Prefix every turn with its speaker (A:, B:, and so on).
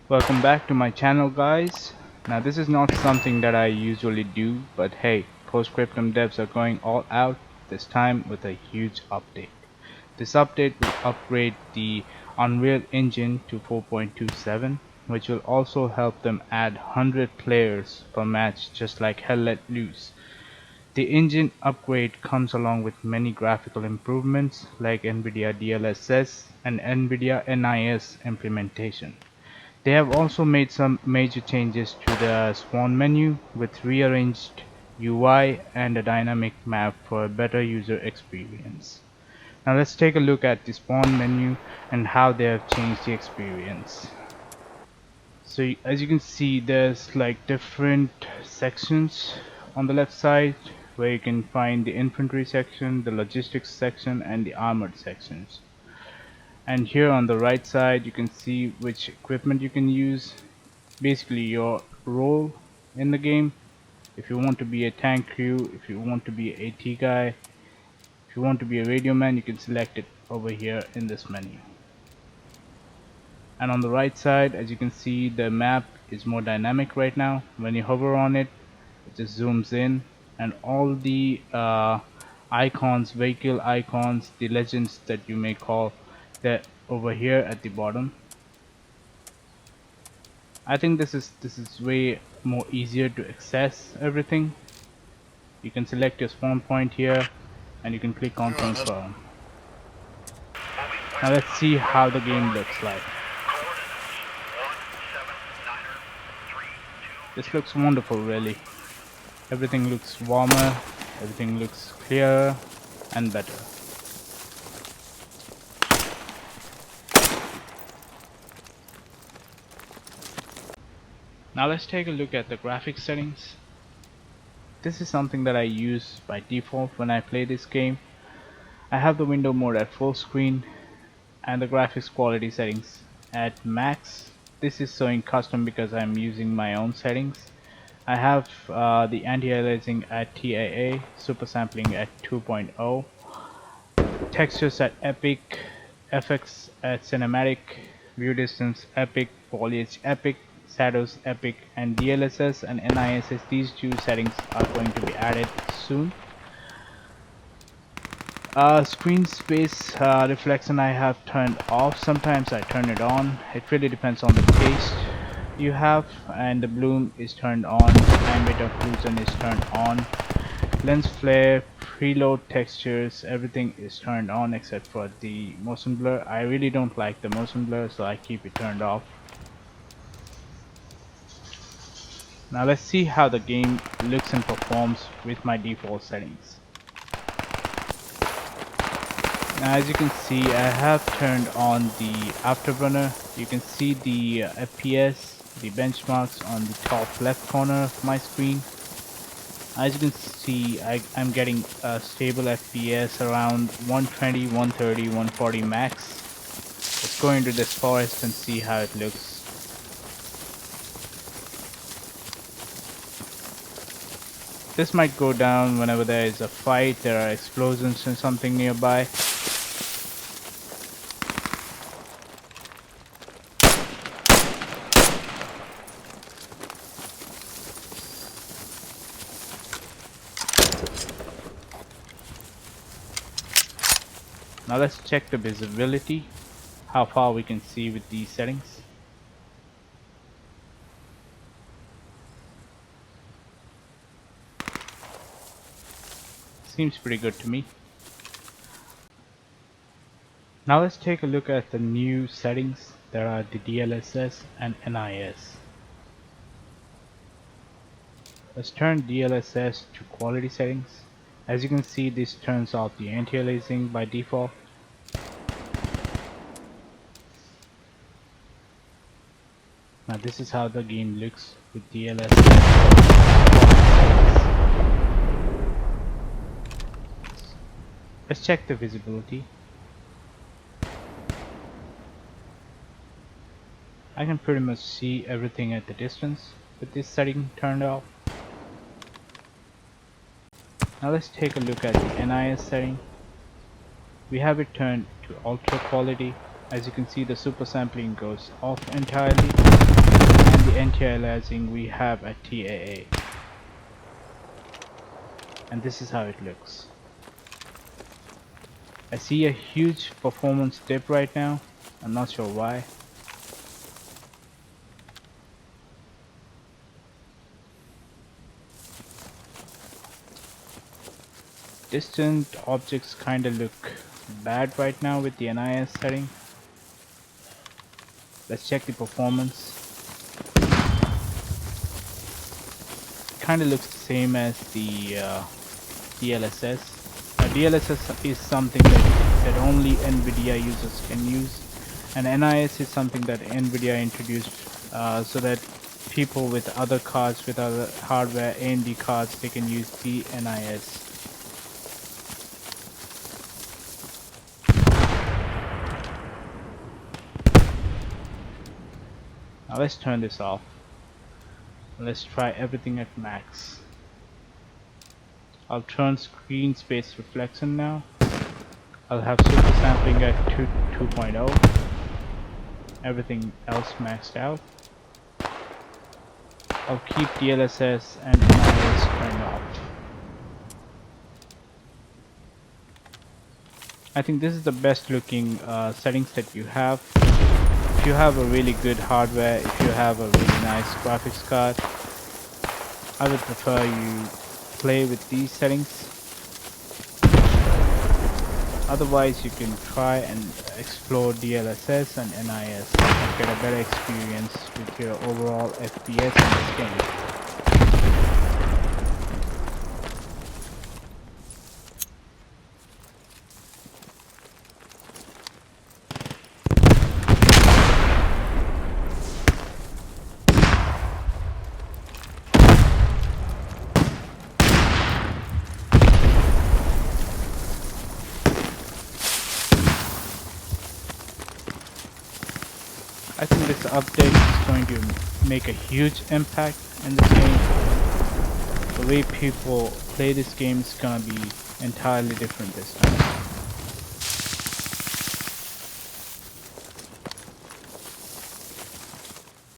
A: Welcome back to my channel, guys. Now this is not something that I usually do, but hey, Post Scriptum devs are going all out, this time with a huge update. This update will upgrade the Unreal Engine to 4.27, which will also help them add 100 players per match, just like Hell Let Loose. The engine upgrade comes along with many graphical improvements like Nvidia DLSS and Nvidia NIS implementation. They have also made some major changes to the spawn menu with rearranged UI and a dynamic map for a better user experience. Now let's take a look at the spawn menu and how they have changed the experience. So as you can see, there's like different sections on the left side where you can find the infantry section, the logistics section, and the armored sections. And here on the right side you can see which equipment you can use, basically your role in the game. If you want to be a tank crew, if you want to be a AT guy, if you want to be a radio man, you can select it over here in this menu. And on the right side, as you can see, the map is more dynamic right now. When you hover on it, it just zooms in, and all the icons, vehicle icons, the legends that you may call, they're over here at the bottom. I think this is way more easier to access everything. You can select your spawn point here and you can click on confirm. Now let's see how the game looks like. This looks wonderful, really. Everything looks warmer, everything looks clearer and better. Now let's take a look at the graphics settings. This is something that I use by default when I play this game. I have the window mode at full screen and the graphics quality settings at max. This is showing custom because I'm using my own settings. I have the anti-aliasing at TAA, super sampling at 2.0, textures at epic, FX at cinematic, view distance epic, foliage epic, shadows epic, and DLSS and NIS. These two settings are going to be added soon. Screen space reflection I have turned off. Sometimes I turn it on. It really depends on the taste you have. And the bloom is turned on. Ambient occlusion is turned on. Lens flare, preload textures, everything is turned on except for the motion blur. I really don't like the motion blur, so I keep it turned off. Now let's see how the game looks and performs with my default settings. Now as you can see, I have turned on the afterburner. You can see the FPS, the benchmarks on the top left corner of my screen. As you can see, I'm getting a stable FPS around 120, 130, 140 max. Let's go into this forest and see how it looks. This might go down whenever there is a fight, there are explosions and something nearby. Now let's check the visibility, how far we can see with these settings. Seems pretty good to me. Now let's take a look at the new settings. There are the DLSS and NIS. Let's turn DLSS to quality settings. As you can see, this turns off the anti-aliasing by default. Now this is how the game looks with DLSS. Let's check the visibility. I can pretty much see everything at the distance with this setting turned off. Now let's take a look at the NIS setting. We have it turned to ultra quality. As you can see, the super sampling goes off entirely. anti-aliasing we have a TAA, and this is how it looks. I see a huge performance dip right now. I'm not sure why. Distant objects kinda look bad right now with the NIS setting. Let's check the performance. Kinda looks the same as the DLSS. DLSS is something that only Nvidia users can use, and NIS is something that Nvidia introduced so that people with other cards, with other hardware, AMD cards, they can use the NIS. Now let's turn this off. Let's try everything at max. I'll turn screen space reflection now. I'll have super sampling at 2.0. Everything else maxed out. I'll keep DLSS and NIS turned off. I think this is the best looking settings that you have. If you have a really good hardware, if you have a really nice graphics card, I would prefer you play with these settings. Otherwise, you can try and explore DLSS and NIS and get a better experience with your overall FPS in this game. I think this update is going to make a huge impact in this game. The way people play this game is gonna be entirely different this time.